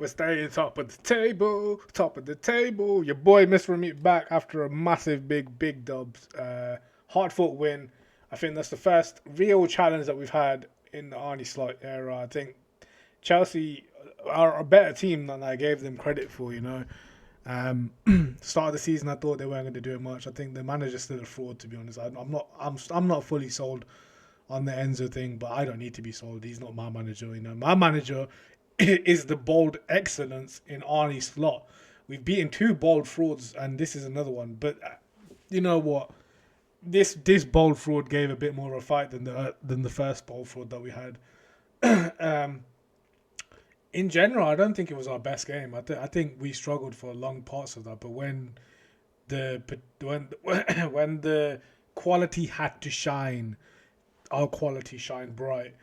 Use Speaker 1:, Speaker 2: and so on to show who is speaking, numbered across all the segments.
Speaker 1: We're staying top of the table, top of the table. Your boy MrAmeat back after a massive, big dubs. Hard fought win. I think that's the first real challenge that we've had in the Arnie Slot era. I think Chelsea are a better team than I gave them credit for. Um, start of the season, I thought they weren't going to do it much. I think the manager's still a fraud, to be honest. I'm not. I'm not fully sold on the Enzo thing, but I don't need to be sold. He's not my manager. My manager is the bold excellence in Arnie Slot. We've beaten two bold frauds, and this is another one. But you know what? This bold fraud gave a bit more of a fight than the first bold fraud that we had. um, in general, I don't think it was our best game. I think we struggled for long parts of that. But the when when the quality had to shine, our quality shined bright.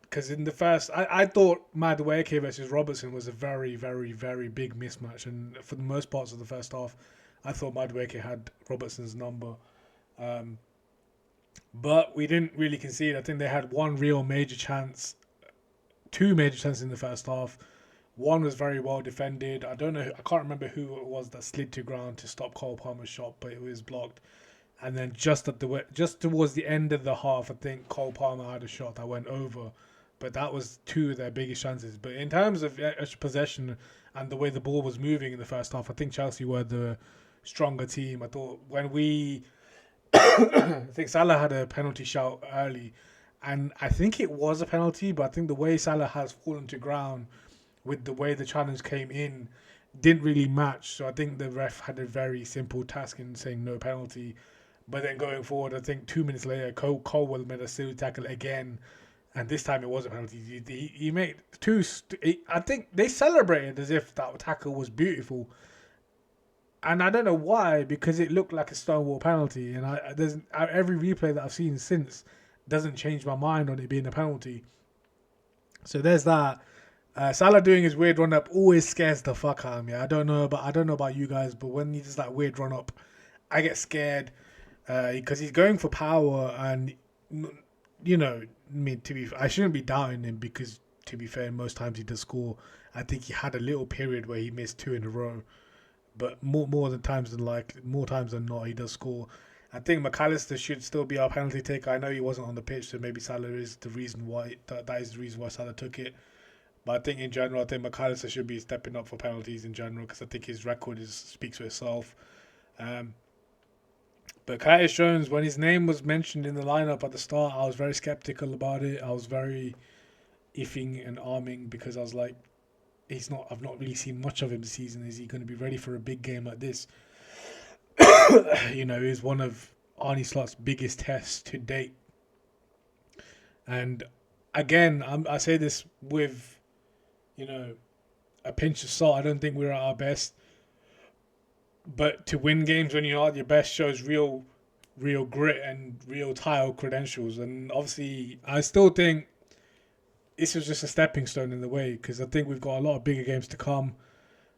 Speaker 1: Because in the first, I thought Madueke versus Robertson was a very big mismatch, and for the most parts of the first half, I thought Madueke had Robertson's number. Um, but we didn't really concede. I think they had one real major chance, two major chances in the first half. One was very well defended. I don't know. I can't remember who it was that slid to ground to stop Cole Palmer's shot, but it was blocked. And then just towards the end of the half, I think Cole Palmer had a shot that went over, but that was two of their biggest chances. But in terms of extra possession and the way the ball was moving in the first half, I think Chelsea were the stronger team. I thought when I think Salah had a penalty shout early, and I think it was a penalty, but I think the way Salah has fallen to ground with the way the challenge came in didn't really match. So I think the ref had a very simple task in saying no penalty. But then going forward, I think 2 minutes later, Colwell made a silly tackle again, and this time it was a penalty. He made two. I think they celebrated as if that tackle was beautiful, and I don't know why, because it looked like a stonewall penalty. And every replay that I've seen since doesn't change my mind on it being a penalty. So there's that. Salah doing his weird run up always scares the fuck out of me. I don't know about you guys, but when he does that weird run up, I get scared. Because he's going for power, and I mean, I shouldn't be doubting him, because to be fair, most times he does score. I think he had a little period where he missed two in a row, but more times than not, he does score. I think McAllister should still be our penalty taker. I know he wasn't on the pitch, so maybe Salah is the reason why that is the reason why Salah took it. But I think in general, I think McAllister should be stepping up for penalties in general, because I think his record speaks for itself. But Curtis Jones, when his name was mentioned in the lineup at the start, I was very skeptical about it. I was very iffing and arming, because I was like, I've not really seen much of him this season. Is he going to be ready for a big game like this? He's one of Arnie Slot's biggest tests to date. And again, I say this with, a pinch of salt. I don't think we're at our best. But to win games when you're at your best shows real grit and real tile credentials. And obviously, I still think this was just a stepping stone in the way, because I think we've got a lot of bigger games to come,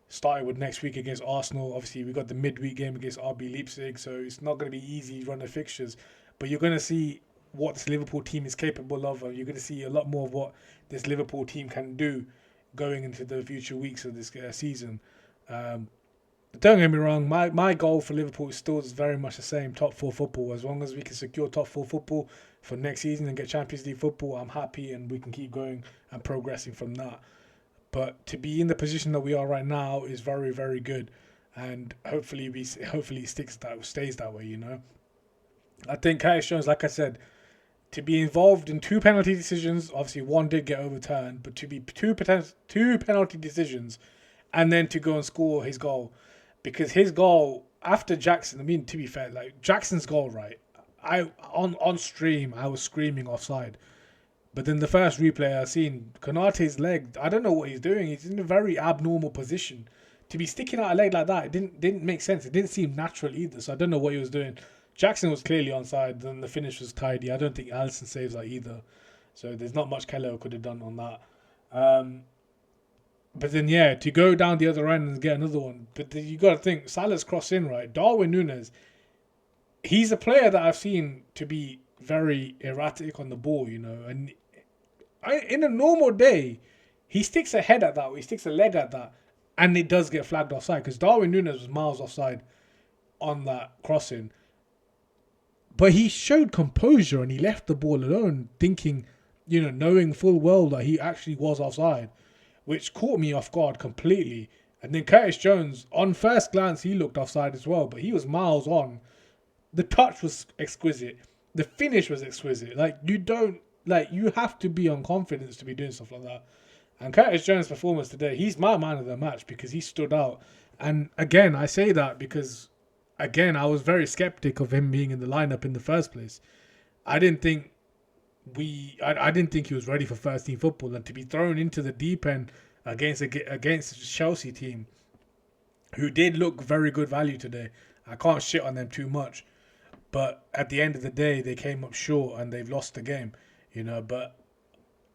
Speaker 1: starting with next week against Arsenal. Obviously, we've got the midweek game against RB Leipzig, so it's not going to be easy run of fixtures. But you're going to see what this Liverpool team is capable of, and you're going to see a lot more of what this Liverpool team can do going into the future weeks of this season. Don't get me wrong, my goal for Liverpool is still very much the same, top four football. As long as we can secure top four football for next season and get Champions League football, I'm happy, and we can keep going and progressing from that. But to be in the position that we are right now is very good, and hopefully stays that way. I think Curtis Jones, like I said, to be involved in two penalty decisions, obviously one did get overturned, but to be two penalty decisions, and then to go and score his goal. Because his goal after Jackson, I mean, to be fair, like Jackson's goal, right? On stream, I was screaming offside. But then the first replay I seen, Konate's leg, I don't know what he's doing. He's in a very abnormal position. To be sticking out a leg like that, it didn't make sense. It didn't seem natural either. So I don't know what he was doing. Jackson was clearly onside. Then the finish was tidy. I don't think Alisson saves that either. So there's not much Keller could have done on that. But then, to go down the other end and get another one. But then you got to think, Salah's crossed in, right? Darwin Núñez, he's a player that I've seen to be very erratic on the ball, And in a normal day, He sticks a head at that, or he sticks a leg at that, and it does get flagged offside because Darwin Núñez was miles offside on that crossing. But he showed composure and he left the ball alone, thinking, knowing full well that he actually was offside, which caught me off guard completely. And then Curtis Jones, on first glance, he looked offside as well, but he was miles on. The touch was exquisite. The finish was exquisite. You have to be on confidence to be doing stuff like that. And Curtis Jones' performance today, he's my man of the match because he stood out. And again, I say that because, again, I was very skeptic of him being in the lineup in the first place. I didn't think I didn't think he was ready for first team football, and to be thrown into the deep end against a Chelsea team who did look very good value today. I can't shit on them too much, but at the end of the day, they came up short and they've lost the game, But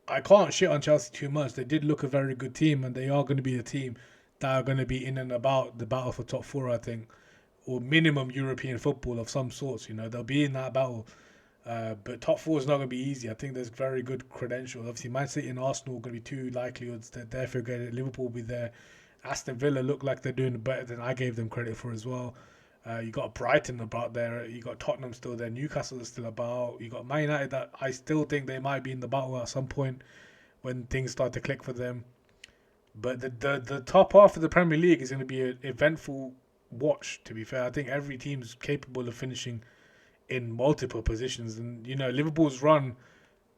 Speaker 1: I can't shit on Chelsea too much. They did look a very good team, and they are going to be a team that are going to be in and about the battle for top four, I think, or minimum European football of some sorts. They'll be in that battle. But top four is not going to be easy. I think there's very good credentials. Obviously, Man City and Arsenal are going to be two likelihoods that therefore get it. Liverpool will be there. Aston Villa look like they're doing better than I gave them credit for as well. You got Brighton about there. You got Tottenham still there. Newcastle is still about. You got Man United that I still think they might be in the battle at some point when things start to click for them. But the top half of the Premier League is going to be an eventful watch. To be fair, I think every team's capable of finishing in multiple positions, and Liverpool's run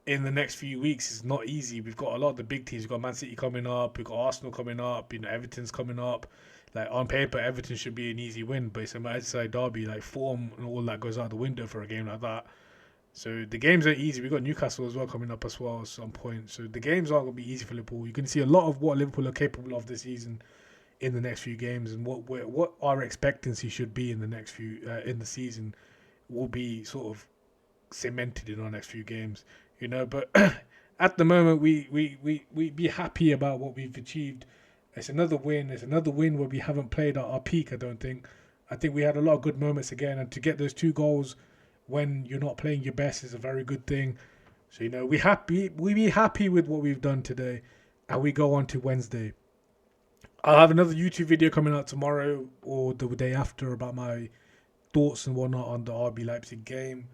Speaker 1: in the next few weeks is not easy. We've got a lot of the big teams. We've got Man City coming up. We've got Arsenal coming up. Everton's coming up. Like, on paper, Everton should be an easy win, but it's a Merseyside derby. Like, form and all that goes out the window for a game like that. So the games are easy. We've got Newcastle as well coming up as well at some point. So the games aren't going to be easy for Liverpool. You can see a lot of what Liverpool are capable of this season in the next few games, and what our expectancy should be in the next few in the season will be sort of cemented in our next few games. But at the moment, we be happy about what we've achieved. It's another win. It's another win where we haven't played at our peak, I don't think. I think we had a lot of good moments again, and to get those 2 goals when you're not playing your best is a very good thing. So, we be happy with what we've done today, and we go on to Wednesday. I'll have another YouTube video coming out tomorrow or the day after about my thoughts and whatnot on the RB Leipzig game.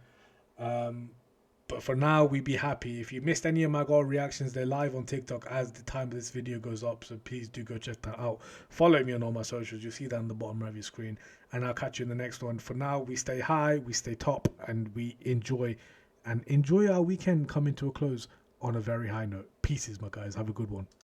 Speaker 1: But for now, we be happy. If you missed any of my goal reactions, they're live on TikTok as the time this video goes up. So please do go check that out. Follow me on all my socials. You'll see that on the bottom of your screen. And I'll catch you in the next one. For now, we stay high, we stay top, and we enjoy our weekend coming to a close on a very high note. Pieces, my guys. Have a good one.